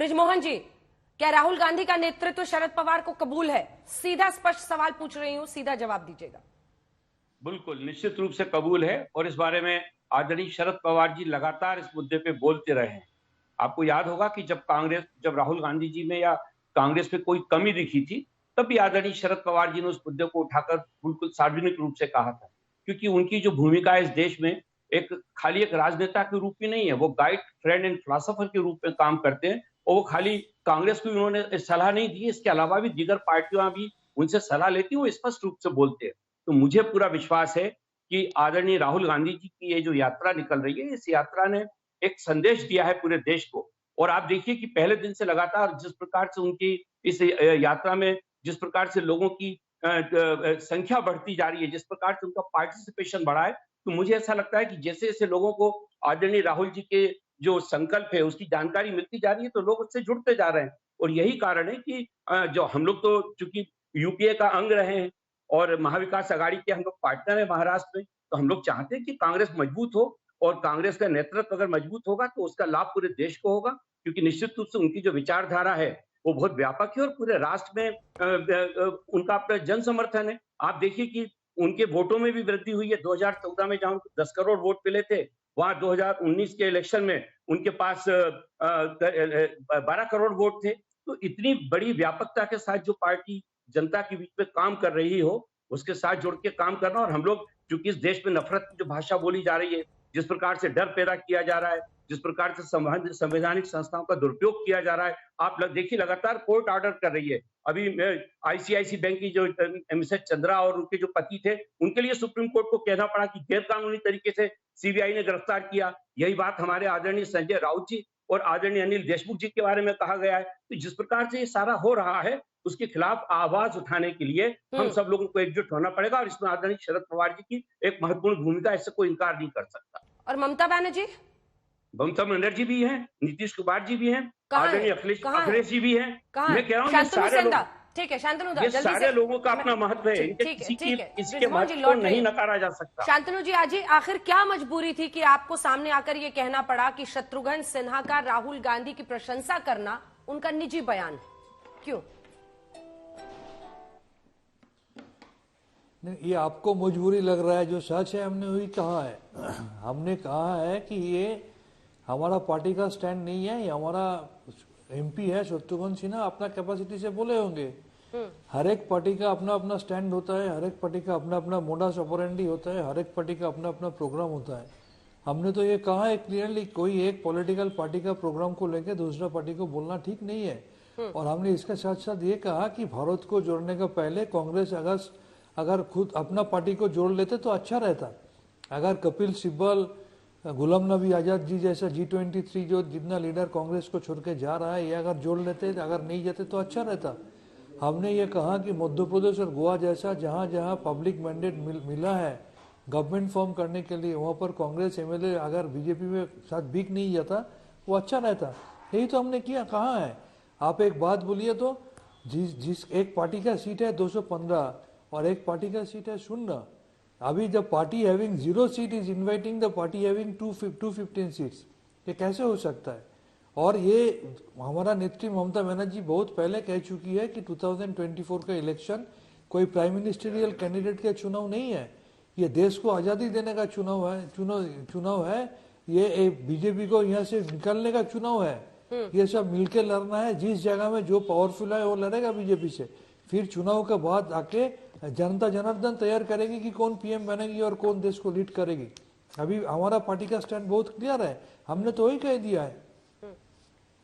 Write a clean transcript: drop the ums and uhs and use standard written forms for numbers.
ब्रिजमोहन जी, क्या राहुल गांधी का नेतृत्व शरद पवार को कबूल है? सीधा स्पष्ट सवाल पूछ रही हूं, सीधा जवाब दीजिएगा। बिल्कुल निश्चित रूप से कबूल है और इस बारे में आदरणीय शरद पवार जी लगातार इस मुद्दे पे बोलते रहे हैं। आपको याद होगा कि जब राहुल गांधी जी में या कांग्रेस में कोई कमी दिखी थी, तब भी आदरणीय शरद पवार जी ने उस मुद्दे को उठाकर बिल्कुल सार्वजनिक रूप से कहा था, क्योंकि उनकी जो भूमिका है इस देश में एक खाली एक राजनेता के रूप में नहीं है, वो गाइड, फ्रेंड एंड फिलोसोफर के रूप में काम करते हैं। और वो खाली कांग्रेस को उन्होंने सलाह नहीं दी, इसके अलावा भी दीगर पार्टियां भी उनसे सलाह लेती है, वो स्पष्ट रूप से बोलते हैं। तो मुझे पूरा विश्वास है कि आदरणीय राहुल गांधी जी की ये जो यात्रा निकल रही है, इस यात्रा ने एक संदेश दिया है पूरे देश को। और आप देखिए कि पहले दिन से लगातार जिस प्रकार से उनकी इस यात्रा में जिस प्रकार से लोगों की संख्या बढ़ती जा रही है, जिस प्रकार से उनका पार्टिसिपेशन बढ़ा है, तो मुझे ऐसा लगता है कि जैसे जैसे लोगों को आदरणीय राहुल जी के जो संकल्प है उसकी जानकारी मिलती जा रही है, तो लोग उससे जुड़ते जा रहे हैं। और यही कारण है कि जो हम लोग तो चूंकि यूपीए का अंग रहे हैं और महाविकास अघाड़ी के हम लोग पार्टनर है महाराष्ट्र में, तो हम लोग चाहते हैं कि कांग्रेस मजबूत हो और कांग्रेस का नेतृत्व अगर मजबूत होगा तो उसका लाभ पूरे देश को होगा, क्योंकि निश्चित रूप से उनकी जो विचारधारा है वो बहुत व्यापक है और पूरे राष्ट्र में उनका अपना जन समर्थन है। आप देखिए कि उनके वोटों में भी वृद्धि हुई है। 2014 में जहां 10 करोड़ वोट मिले थे, वहां 2019 के इलेक्शन में उनके पास 12 करोड़ वोट थे। तो इतनी बड़ी व्यापकता के साथ जो पार्टी जनता के बीच में काम कर रही हो, उसके साथ जुड़ के काम करना। और हम लोग चूंकि इस देश में नफरत की जो भाषा बोली जा रही है, जिस प्रकार से डर पैदा किया जा रहा है, जिस प्रकार से संवैधानिक संस्थाओं का दुरुपयोग किया जा रहा है, आप देखिए लगातार कोर्ट ऑर्डर कर रही है। अभी आईसीआईसी बैंक की जो मिसेस चंद्रा और उनके जो पति थे, उनके लिए सुप्रीम कोर्ट को कहना पड़ा कि गैर कानूनी तरीके से सीबीआई ने गिरफ्तार किया। यही बात हमारे आदरणीय संजय राउत जी और आदरणीय अनिल देशमुख जी के बारे में कहा गया है। तो जिस प्रकार से ये सारा हो रहा है, उसके खिलाफ आवाज उठाने के लिए हम सब लोगों को एकजुट होना पड़ेगा और इसमें आदरणीय शरद पवार जी की एक महत्वपूर्ण भूमिका, इससे कोई इनकार नहीं कर सकता। और ममता बनर्जी बनर्जी भी हैं, नीतीश कुमार जी भी हैं, आदरणीय अखिलेश जी भी हैं। मैं कह रहा हूँ ये सारे लोग, ठीक है शांतनु दा, ये सारे लोगों का अपना महत्व है, किसी के महत्व को नहीं नकारा जा सकता। शांतनु जी, आज आखिर क्या मजबूरी थी कि आपको सामने आकर ये कहना पड़ा कि शत्रुघ्न सिन्हा का राहुल गांधी की प्रशंसा करना उनका निजी बयान है? क्यों? नहीं, ये आपको मजबूरी लग रहा है, जो सच है हमने वही कहा है। हमने कहा है कि ये हमारा पार्टी का स्टैंड नहीं है, ये हमारा एमपी है शत्रुघ्न सिन्हा, अपना कैपेसिटी से बोले होंगे। हर एक पार्टी का अपना अपना स्टैंड होता है, हर एक पार्टी का अपना अपना मोडास ऑपरेंडी होता है, हर एक पार्टी का अपना अपना प्रोग्राम होता है। हमने तो ये कहा है क्लियरली, कोई एक पॉलिटिकल पार्टी का प्रोग्राम को लेकर दूसरा पार्टी को बोलना ठीक नहीं है। और हमने इसके साथ साथ ये कहा कि भारत को जोड़ने का पहले कांग्रेस अगर खुद अपना पार्टी को जोड़ लेते तो अच्छा रहता। अगर कपिल सिब्बल, गुलाम नबी आजाद जी जैसा G23 जो जितना लीडर कांग्रेस को छोड़ के जा रहा है, ये अगर जोड़ लेते, अगर नहीं जाते तो अच्छा रहता। हमने ये कहा कि मध्य प्रदेश और गोवा जैसा जहाँ जहाँ पब्लिक मैंडेट मिला है गवर्नमेंट फॉर्म करने के लिए, वहाँ पर कांग्रेस एमएलए अगर बीजेपी में साथ बिक नहीं जाता वो अच्छा रहता। यही तो हमने किया। कहाँ है? आप एक बात बोलिए तो, जिस एक पार्टी का सीट है 215 और एक पार्टी का सीट है 0। अभी जब party having 0 seat is inviting the party having 215 seats, ये कैसे हो सकता है? और ये हमारा नेत्री ममता बनर्जी बहुत पहले कह चुकी है कि 2024 का इलेक्शन कोई प्राइम मिनिस्टरियल कैंडिडेट का चुनाव नहीं है, ये देश को आजादी देने का चुनाव है। ये बीजेपी को यहाँ से निकालने का चुनाव है। ये सब मिलकर लड़ना है। जिस जगह में जो पावरफुल है वो लड़ेगा बीजेपी से। फिर चुनाव के बाद आके जनता जनार्दन तैयार करेगी कि कौन पीएम बनेगी और कौन देश को लीड करेगी। अभी हमारा पार्टी का स्टैंड बहुत क्लियर है, हमने तो वही कह दिया है।